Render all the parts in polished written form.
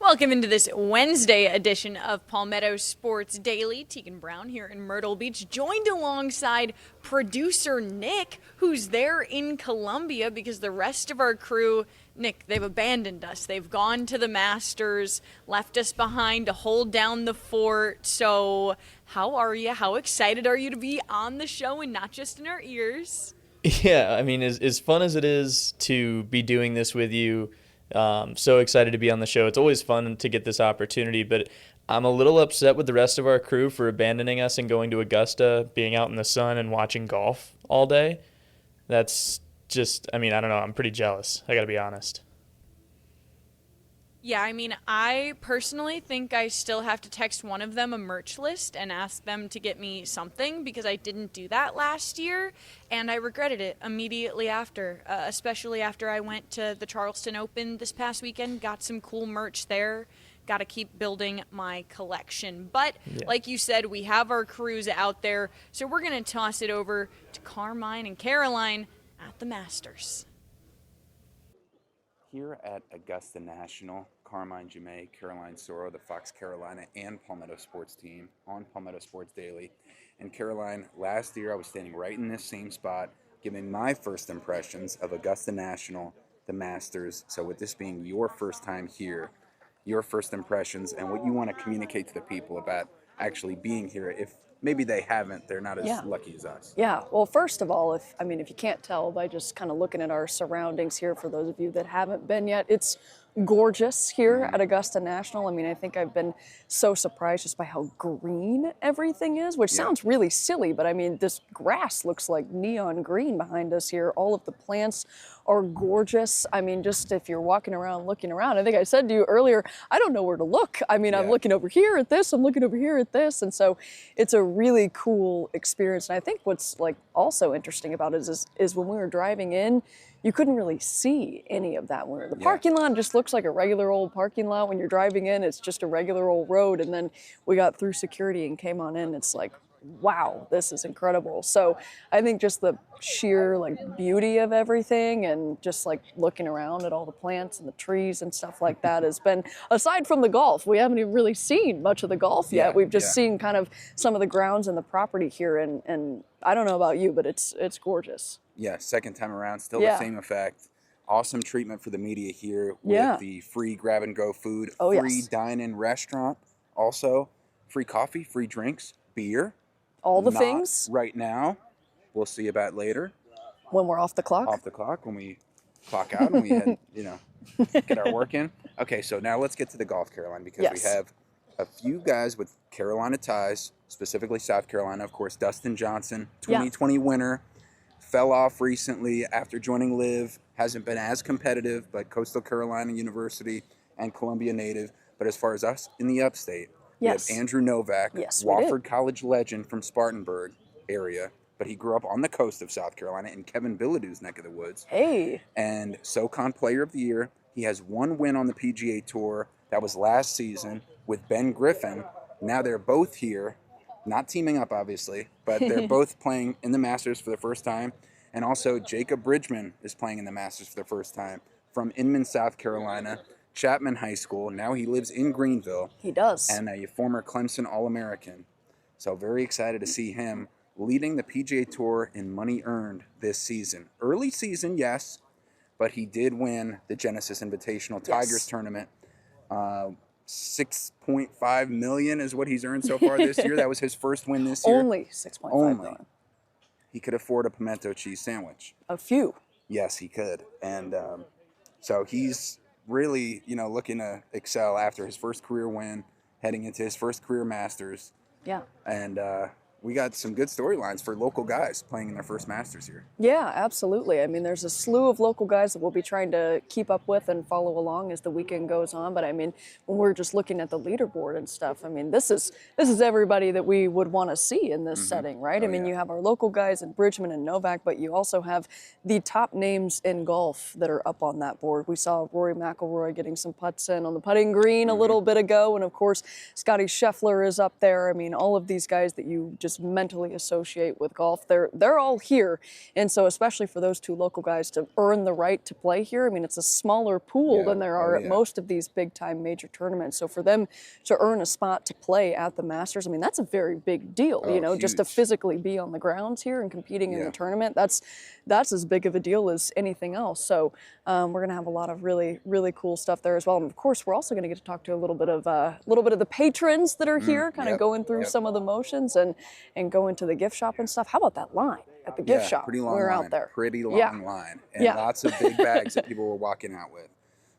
Welcome into this Wednesday edition of Palmetto Sports Daily. Teagan Brown here in Myrtle Beach, joined alongside producer Nick, who's there in Columbia because the rest of our crew, Nick, they've abandoned us. They've gone to the Masters, left us behind to hold down the fort. So how are you? How excited are you to be on the show and not just in our ears? Yeah, I mean, as fun as it is to be doing this with you, so excited to be on the show. It's always fun to get this opportunity, but I'm a little upset with the rest of our crew for abandoning us and going to Augusta, being out in the sun and watching golf all day. That's just, I mean, I don't know. I'm pretty jealous. I got to be honest. Yeah, I mean, I personally think I still have to text one of them a merch list and ask them to get me something because I didn't do that last year, and I regretted it immediately after, especially after I went to the Charleston Open this past weekend, got some cool merch there. Got to keep building my collection. But Yeah. like you said, we have our crews out there, so we're going to toss it over to Carmine and Caroline at the Masters. Here at Augusta National, Carmine Jumay, Caroline Soro, the Fox Carolina and Palmetto Sports team on Palmetto Sports Daily. And Caroline, last year I was standing right in this same spot, giving my first impressions of Augusta National, the Masters. So with this being your first time here, your first impressions and what you want to communicate to the people about actually being here, if maybe they haven't, they're not as lucky as us. Yeah, well, first of all, if you can't tell by just kind of looking at our surroundings here, for those of you that haven't been yet, it's gorgeous here at Augusta National. I mean, I think I've been so surprised just by how green everything is, which sounds really silly, but I mean, this grass looks like neon green behind us here. All of the plants are gorgeous. I mean, just if you're walking around, looking around, I think I said to you earlier, I don't know where to look. I mean, I'm looking over here at this, I'm looking over here at this. And so it's a really cool experience. And I think what's like also interesting about it is when we were driving in, you couldn't really see any of that. The parking lot just looks like a regular old parking lot. When you're driving in, it's just a regular old road. And then we got through security and came on in. It's like, wow, this is incredible. So I think just the sheer like beauty of everything and just like looking around at all the plants and the trees and stuff like that has been, aside from the golf, we haven't even really seen much of the golf yet. We've just seen kind of some of the grounds and the property here. And I don't know about you, but it's gorgeous. Yeah, second time around, still the same effect. Awesome treatment for the media here with the free grab-and-go food, free dine-in restaurant, also free coffee, free drinks, beer. All the Not things. right now. We'll see about later. When we're off the clock. Off the clock, when we clock out and we head, get our work in. Okay, so now let's get to the golf, Caroline, because we have a few guys with Carolina ties, specifically South Carolina. Of course, Dustin Johnson, 2020 winner. Fell off recently after joining LIV, hasn't been as competitive, but Coastal Carolina University and Columbia native. But as far as us in the upstate, we have Andrew Novak, Wofford College legend from Spartanburg area, but he grew up on the coast of South Carolina in Kevin Bilodeau's neck of the woods. Hey. And SoCon Player of the Year. He has one win on the PGA Tour. That was last season with Ben Griffin. Now they're both here. Not teaming up, obviously, but they're both playing in the Masters for the first time. And also, Jacob Bridgman is playing in the Masters for the first time from Inman, South Carolina, Chapman High School. Now he lives in Greenville. He does. And a former Clemson All-American. So very excited to see him leading the PGA Tour in money earned this season. Early season, yes, but he did win the Genesis Invitational Tigers tournament. 6.5 million is what he's earned so far this year. That was his first win this year. Only 6.5 million. He could afford a pimento cheese sandwich. A few. Yes, he could. And so he's really, looking to excel after his first career win, heading into his first career Masters. Yeah. And we got some good storylines for local guys playing in their first Masters here. Yeah, absolutely. I mean, there's a slew of local guys that we'll be trying to keep up with and follow along as the weekend goes on. But I mean, when we're just looking at the leaderboard and stuff, I mean, this is everybody that we would want to see in this setting, right? I mean, you have our local guys in Bridgman and Novak, but you also have the top names in golf that are up on that board. We saw Rory McIlroy getting some putts in on the putting green a little bit ago, and of course, Scotty Scheffler is up there. I mean, all of these guys that you just just mentally associate with golf. They're all here. And so especially for those two local guys to earn the right to play here, I mean, it's a smaller pool than there are at most of these big time major tournaments. So for them to earn a spot to play at the Masters, I mean, that's a very big deal, huge. just to physically be on the grounds here and competing in the tournament. That's as big of a deal as anything else. So we're going to have a lot of really, really cool stuff there as well. And of course, we're also going to get to talk to a little bit of the patrons that are here, kind of going through some of the motions and go into the gift shop and stuff. How about that line at the gift shop? Pretty long we're line, out there. pretty long line, and lots of big bags that people were walking out with.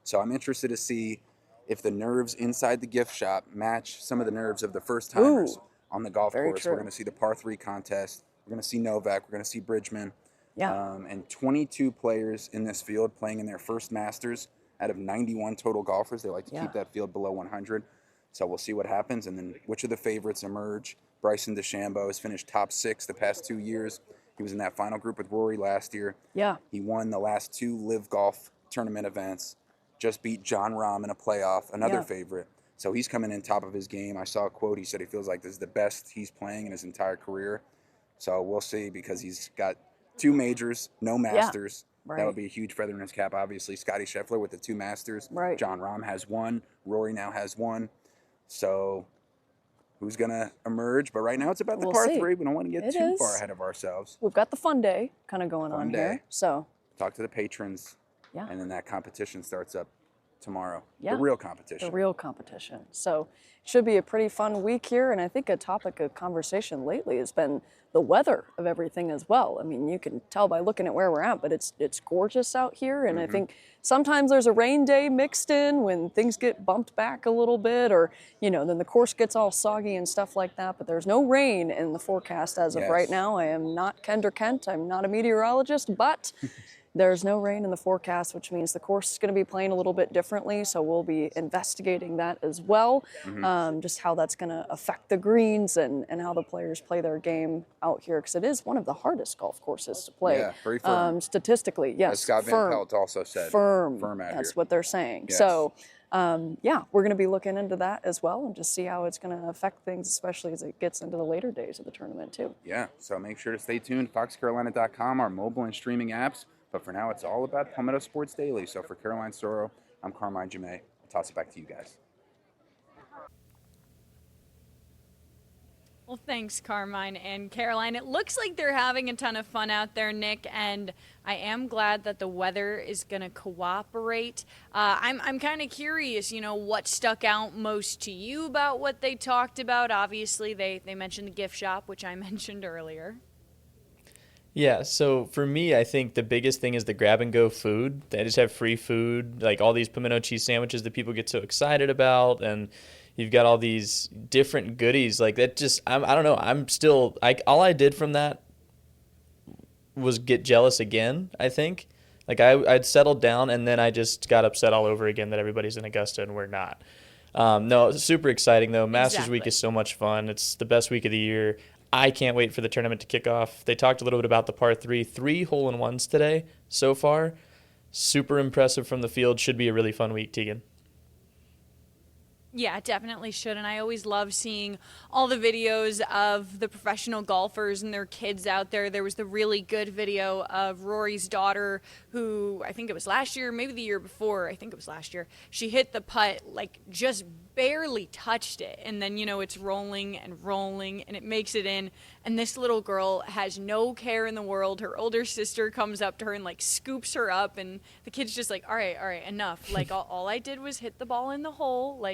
So I'm interested to see if the nerves inside the gift shop match some of the nerves of the first timers on the golf course. True. We're going to see the par 3 contest. We're going to see Novak. We're going to see Bridgman. And 22 players in this field playing in their first Masters out of 91 total golfers. They like to keep that field below 100. So we'll see what happens, and then which of the favorites emerge. Bryson DeChambeau has finished top 6 the past 2 years. He was in that final group with Rory last year. He won the last 2 Live Golf tournament events. Just beat John Rahm in a playoff, another favorite. So he's coming in top of his game. I saw a quote. He said he feels like this is the best he's playing in his entire career. So we'll see, because he's got 2 majors, no Masters. That would be a huge feather in his cap, obviously. Scotty Scheffler with the 2 Masters. John Rahm has 1. Rory now has 1. So who's going to emerge? But right now it's about the par 3. We don't want to get too far ahead of ourselves. We've got the fun day kind of going on here. So talk to the patrons. And then that competition starts up tomorrow. The real competition. The real competition. So it should be a pretty fun week here. And I think a topic of conversation lately has been the weather of everything as well. I mean, you can tell by looking at where we're at, but it's gorgeous out here. And I think sometimes there's a rain day mixed in when things get bumped back a little bit, or, then the course gets all soggy and stuff like that. But there's no rain in the forecast as of right now. I am not Kendra Kent. I'm not a meteorologist, but there's no rain in the forecast, which means the course is going to be playing a little bit differently. So we'll be investigating that as well, just how that's going to affect the greens and how the players play their game out here, because it is one of the hardest golf courses to play. Yeah, very firm. Statistically, yes. As Scott Van Pelt also said. Firm out here. That's what they're saying. Yes. So, we're going to be looking into that as well and just see how it's going to affect things, especially as it gets into the later days of the tournament too. Yeah, so make sure to stay tuned. FoxCarolina.com, our mobile and streaming apps. But for now, it's all about Palmetto Sports Daily. So for Caroline Soro, I'm Carmine Jamay. I'll toss it back to you guys. Well, thanks, Carmine and Caroline. It looks like they're having a ton of fun out there, Nick, and I am glad that the weather is going to cooperate. I'm kind of curious, what stuck out most to you about what they talked about. Obviously, they mentioned the gift shop, which I mentioned earlier. Yeah, so for me, I think the biggest thing is the grab-and-go food. They just have free food, like all these pimento cheese sandwiches that people get so excited about, and you've got all these different goodies. Like that just, I don't know, I'm still, all I did from that was get jealous again, I think. Like I'd settled down, and then I just got upset all over again that everybody's in Augusta and we're not. No, it's super exciting, though. Masters Week is so much fun. It's the best week of the year. I can't wait for the tournament to kick off. They talked a little bit about the par 3 hole-in-ones today so far. Super impressive from the field. Should be a really fun week, Teagan. Yeah, it definitely should. And I always love seeing all the videos of the professional golfers and their kids out there. There was the really good video of Rory's daughter, who I think it was last year, maybe the year before. I think it was last year. She hit the putt, just barely touched it. And then, it's rolling and rolling and it makes it in. And this little girl has no care in the world. Her older sister comes up to her and scoops her up. And the kid's just all right, enough. All I did was hit the ball in the hole.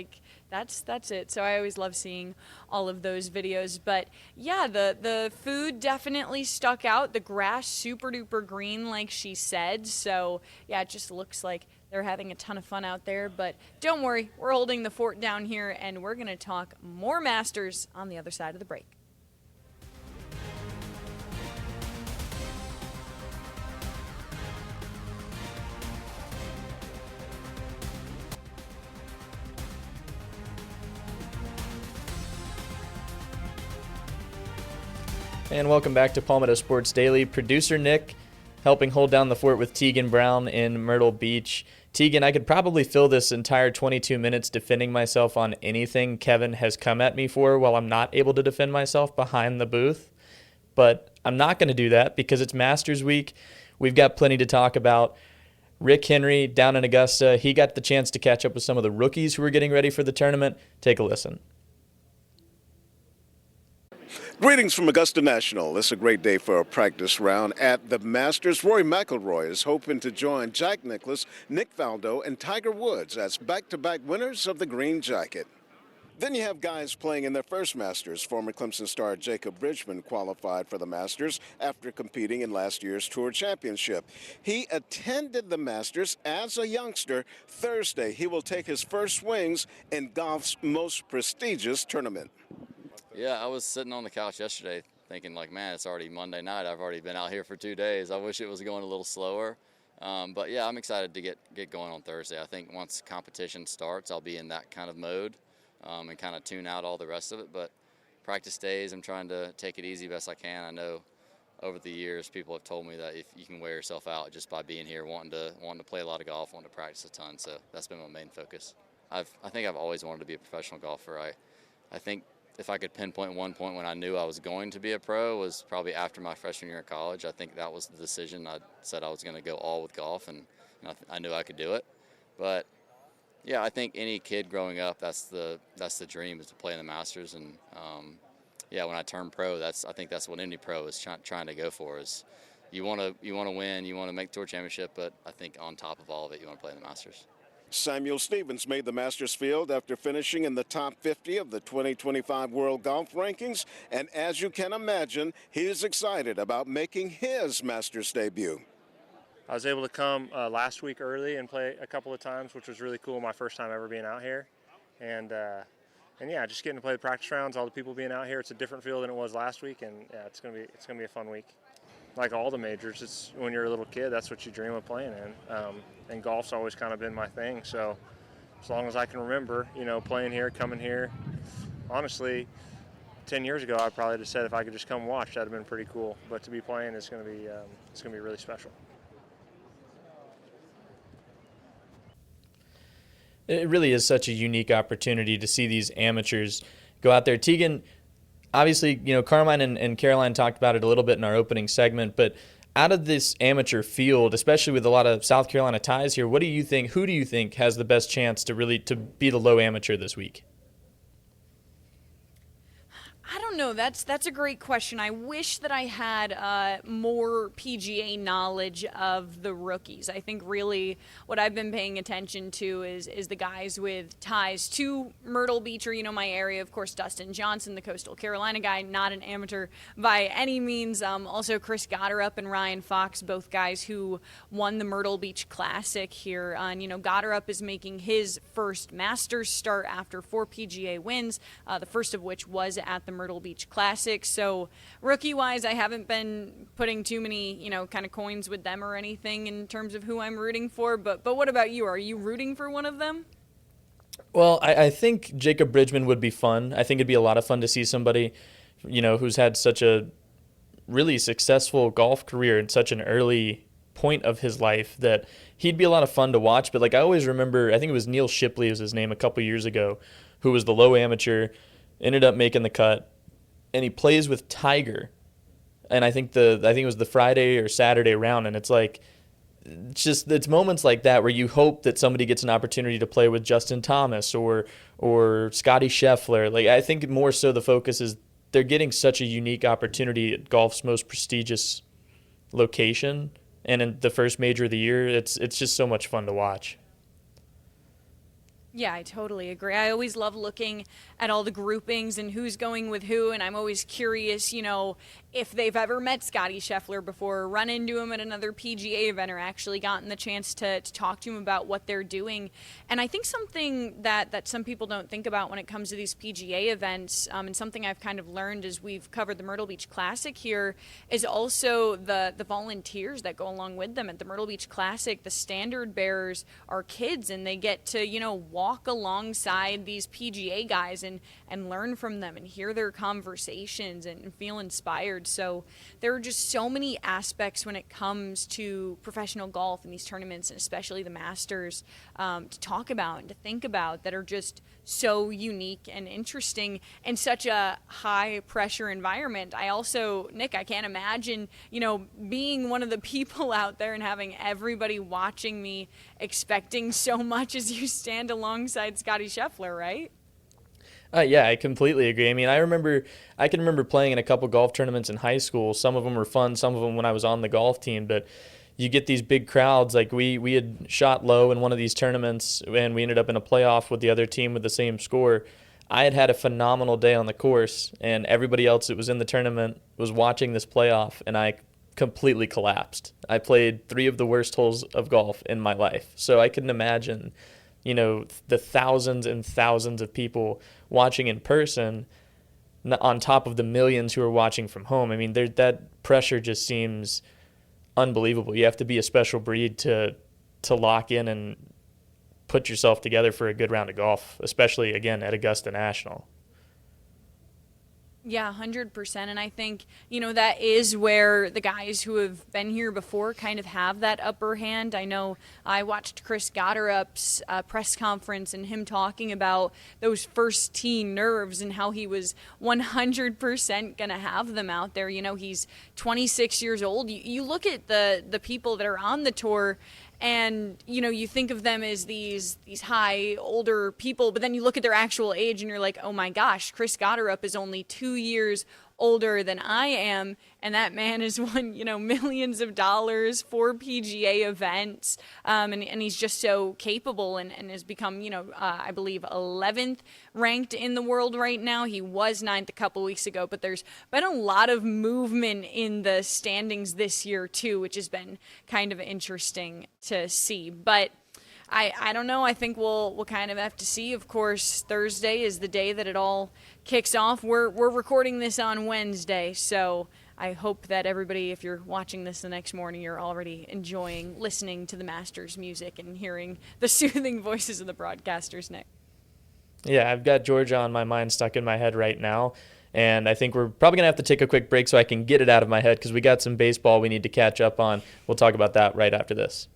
That's it. So I always love seeing all of those videos. But yeah, the food definitely stuck out. The grass super duper green, like she said. So yeah, it just looks like they're having a ton of fun out there. But don't worry, we're holding the fort down here, and we're going to talk more Masters on the other side of the break. And welcome back to Palmetto Sports Daily. Producer Nick helping hold down the fort with Teagan Brown in Myrtle Beach. Teagan, I could probably fill this entire 22 minutes defending myself on anything Kevin has come at me for while I'm not able to defend myself behind the booth. But I'm not going to do that because it's Masters Week. We've got plenty to talk about. Rick Henry down in Augusta, he got the chance to catch up with some of the rookies who were getting ready for the tournament. Take a listen. Greetings from Augusta National. It's a great day for a practice round at the Masters. Rory McIlroy is hoping to join Jack Nicklaus, Nick Faldo, and Tiger Woods as back-to-back winners of the green jacket. Then you have guys playing in their first Masters. Former Clemson star Jacob Bridgman qualified for the Masters after competing in last year's Tour Championship. He attended the Masters as a youngster. Thursday, he will take his first swings in golf's most prestigious tournament. Yeah, I was sitting on the couch yesterday thinking, like, man, it's already Monday night. I've already been out here for 2 days. I wish it was going a little slower. But, yeah, I'm excited to get going on Thursday. I think once competition starts, I'll be in that kind of mode and kind of tune out all the rest of it. But practice days, I'm trying to take it easy best I can. I know over the years people have told me that if you can wear yourself out just by being here, wanting to play a lot of golf, wanting to practice a ton. So that's been my main focus. I think I've always wanted to be a professional golfer. I think if I could pinpoint one point when I knew I was going to be a pro was probably after my freshman year of college. I think that was the decision. I said I was going to go all with golf, and I knew I could do it. But yeah, I think any kid growing up, that's the dream, is to play in the Masters. And yeah, when I turned pro, I think that's what any pro is trying to go for. Is you want to win, you want to make Tour Championship, but I think on top of all of it, you want to play in the Masters. Samuel Stevens made the Masters field after finishing in the top 50 of the 2025 World Golf Rankings. And as you can imagine, he is excited about making his Masters debut. I was able to come last week early and play a couple of times, which was really cool. My first time ever being out here. And yeah, just getting to play the practice rounds, all the people being out here. It's a different field than it was last week. And yeah, it's gonna be a fun week. Like all the majors, it's when you're a little kid, that's what you dream of playing in. And golf's always kind of been my thing. So as long as I can remember, playing here, coming here. Honestly, 10 years ago, I probably just said if I could just come watch, that'd have been pretty cool. But to be playing is going to be really special. It really is such a unique opportunity to see these amateurs go out there. Teagan, obviously, Carmine and Caroline talked about it a little bit in our opening segment, but out of this amateur field, especially with a lot of South Carolina ties here, who do you think has the best chance to be the low amateur this week? I don't know. That's a great question. I wish that I had more PGA knowledge of the rookies. I think really what I've been paying attention to is the guys with ties to Myrtle Beach or my area. Of course, Dustin Johnson, the Coastal Carolina guy, not an amateur by any means. Also, Chris Gotterup and Ryan Fox, both guys who won the Myrtle Beach Classic here. And Gotterup is making his first Masters start after 4 PGA wins, the first of which was at the Myrtle Beach Classic. So rookie-wise, I haven't been putting too many, kind of coins with them or anything in terms of who I'm rooting for. But what about you? Are you rooting for one of them? Well, I think Jacob Bridgman would be fun. I think it'd be a lot of fun to see somebody, who's had such a really successful golf career in such an early point of his life that he'd be a lot of fun to watch. But I always remember, I think it was Neil Shipley was his name a couple years ago, who was the low amateur, ended up making the cut, and he plays with Tiger. And I think it was the Friday or Saturday round, and it's moments like that where you hope that somebody gets an opportunity to play with Justin Thomas or Scotty Scheffler. I think more so the focus is they're getting such a unique opportunity at golf's most prestigious location, and in the first major of the year, it's just so much fun to watch. Yeah, I totally agree. I always love looking at all the groupings and who's going with who, and I'm always curious, if they've ever met Scotty Scheffler before, run into him at another PGA event, or actually gotten the chance to talk to him about what they're doing. And I think something that some people don't think about when it comes to these PGA events, and something I've kind of learned as we've covered the Myrtle Beach Classic here, is also the volunteers that go along with them. At the Myrtle Beach Classic, the standard bearers are kids, and they get to, walk alongside these PGA guys and learn from them and hear their conversations and feel inspired board. So there are just so many aspects when it comes to professional golf and these tournaments, and especially the Masters, to talk about and to think about that are just so unique and interesting in such a high pressure environment. I also, Nick, I can't imagine, being one of the people out there and having everybody watching me expecting so much as you stand alongside Scottie Scheffler, right? Yeah, I completely agree. I mean, I can remember playing in a couple golf tournaments in high school. Some of them were fun, some of them when I was on the golf team, but you get these big crowds. Like we had shot low in one of these tournaments, and we ended up in a playoff with the other team with the same score. I had a phenomenal day on the course, and everybody else that was in the tournament was watching this playoff, and I completely collapsed. I played 3 of the worst holes of golf in my life. So I couldn't imagine, the thousands and thousands of people watching in person on top of the millions who are watching from home. I mean, that pressure just seems unbelievable. You have to be a special breed to lock in and put yourself together for a good round of golf, especially, again, at Augusta National. Yeah, 100%. And I think, that is where the guys who have been here before kind of have that upper hand. I know I watched Chris Gotterup's press conference and him talking about those first tee nerves and how he was 100% going to have them out there. He's 26 years old. You look at the people that are on the tour, and, you think of them as these high, older people, but then you look at their actual age and you're like, oh my gosh, Chris Gotterup is only 2 years older than I am, and that man has won, millions of dollars for PGA events, and he's just so capable and has become, I believe 11th ranked in the world right now. He was 9th a couple weeks ago, but there's been a lot of movement in the standings this year too, which has been kind of interesting to see. But I don't know. I think we'll kind of have to see. Of course, Thursday is the day that it all kicks off. We're recording this on Wednesday, so I hope that everybody, if you're watching this the next morning, you're already enjoying listening to the Masters music and hearing the soothing voices of the broadcasters, Nick. Yeah, I've got Georgia on my mind, stuck in my head right now. And I think we're probably going to have to take a quick break so I can get it out of my head because we got some baseball we need to catch up on. We'll talk about that right after this.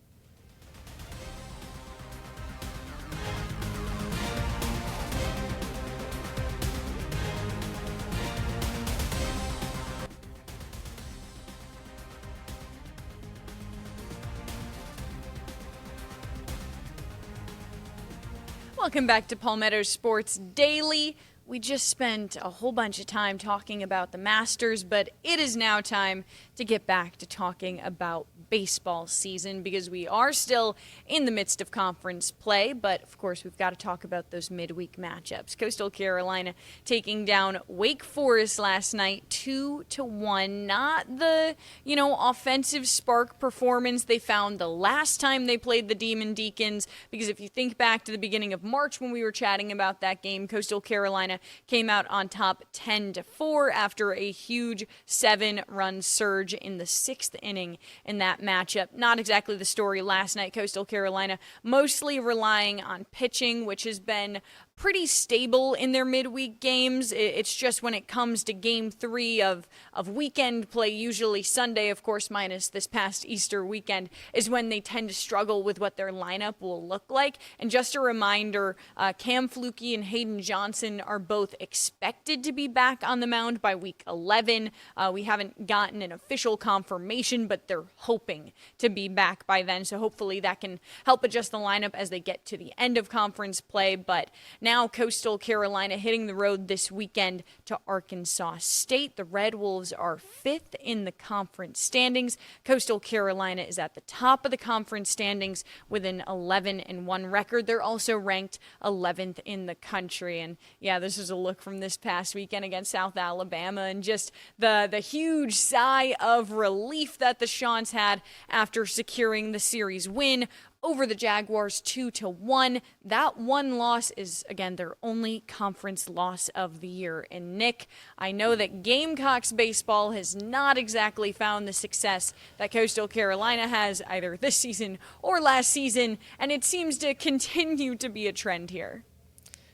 Welcome back to Palmetto Sports Daily. We just spent a whole bunch of time talking about the Masters, but it is now time to get back to talking about baseball season because we are still in the midst of conference play, but of course we've got to talk about those midweek matchups. Coastal Carolina taking down Wake Forest last night 2-1. Not the, offensive spark performance they found the last time they played the Demon Deacons, because if you think back to the beginning of March when we were chatting about that game, Coastal Carolina came out on top 10-4 after a huge 7-run surge in the 6th inning in that matchup. Not exactly the story last night. Coastal Carolina mostly relying on pitching, which has been pretty stable in their midweek games. It's just when it comes to game 3 of weekend play, usually Sunday, of course, minus this past Easter weekend, is when they tend to struggle with what their lineup will look like. And just a reminder, Cam Flukie and Hayden Johnson are both expected to be back on the mound by week 11. We haven't gotten an official confirmation, but they're hoping to be back by then. So hopefully that can help adjust the lineup as they get to the end of conference play. But now Coastal Carolina hitting the road this weekend to Arkansas State. The Red Wolves are 5th in the conference standings. Coastal Carolina is at the top of the conference standings with an 11-1 record. They're also ranked 11th in the country. And yeah, this is a look from this past weekend against South Alabama, and just the huge sigh of relief that the Shawns had after securing the series win over the Jaguars 2-1. That one loss is, again, their only conference loss of the year. And Nick, I know that Gamecocks baseball has not exactly found the success that Coastal Carolina has either this season or last season, and it seems to continue to be a trend here.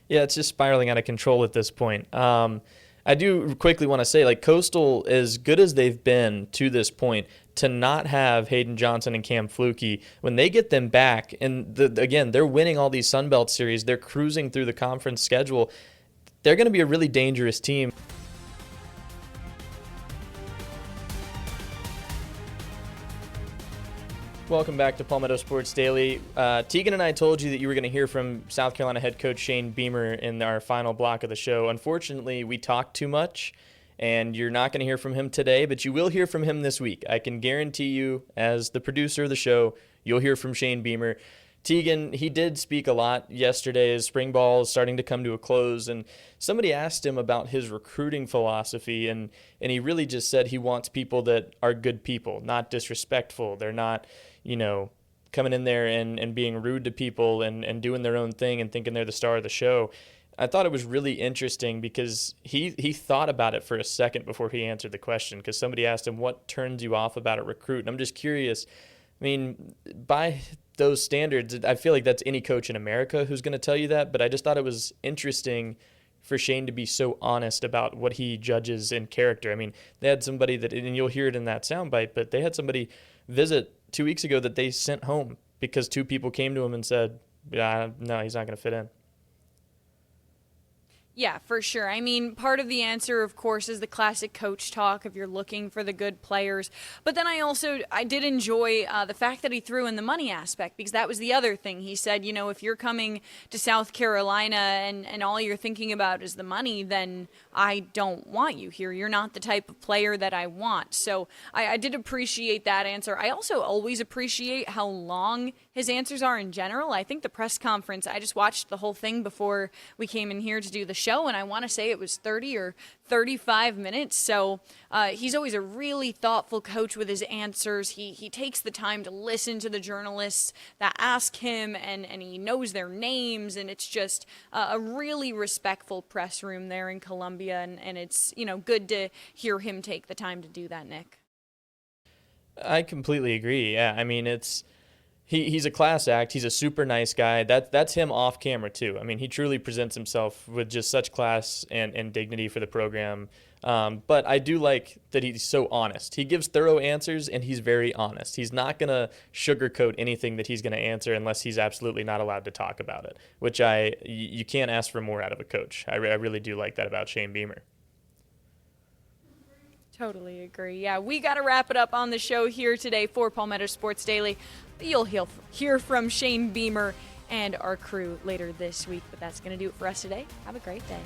Yeah, it's just spiraling out of control at this point. I do quickly want to say, like, Coastal, as good as they've been to this point, to not have Hayden Johnson and Cam Flukie, when they get them back, and again, they're winning all these Sun Belt series, they're cruising through the conference schedule, they're going to be a really dangerous team. Welcome back to Palmetto Sports Daily. Teagan and I told you that you were going to hear from South Carolina head coach Shane Beamer in our final block of the show. Unfortunately, we talked too much, and you're not going to hear from him today, but you will hear from him this week. I can guarantee you, as the producer of the show, you'll hear from Shane Beamer. Teagan, he did speak a lot yesterday as spring ball is starting to come to a close, and somebody asked him about his recruiting philosophy, and he really just said he wants people that are good people, not disrespectful. They're not, coming in there and being rude to people and doing their own thing and thinking they're the star of the show. I thought it was really interesting because he thought about it for a second before he answered the question, because somebody asked him, what turns you off about a recruit? And I'm just curious, I mean, by those standards, I feel like that's any coach in America who's going to tell you that, but I just thought it was interesting for Shane to be so honest about what he judges in character. I mean, they had somebody that, and you'll hear it in that soundbite, but they had somebody visit 2 weeks ago that they sent home because 2 people came to him and said, no, he's not going to fit in. Yeah, for sure. I mean, part of the answer, of course, is the classic coach talk if you're looking for the good players. But then I did enjoy the fact that he threw in the money aspect, because that was the other thing. He said, if you're coming to South Carolina and all you're thinking about is the money, then I don't want you here. You're not the type of player that I want. So I did appreciate that answer. I also always appreciate how long his answers are in general. I think the press conference, I just watched the whole thing before we came in here to do the show, and I want to say it was 30 or 35 minutes. So he's always a really thoughtful coach with his answers. He takes the time to listen to the journalists that ask him, and he knows their names, and it's just a really respectful press room there in Columbia, and it's good to hear him take the time to do that, Nick. I completely agree. Yeah, I mean, he's a class act. He's a super nice guy. That's him off camera too. I mean, he truly presents himself with just such class and dignity for the program. But I do like that he's so honest. He gives thorough answers, and he's very honest. He's not going to sugarcoat anything that he's going to answer unless he's absolutely not allowed to talk about it, which you can't ask for more out of a coach. I really do like that about Shane Beamer. Totally agree. Yeah, we got to wrap it up on the show here today for Palmetto Sports Daily. You'll hear from Shane Beamer and our crew later this week, but that's going to do it for us today. Have a great day.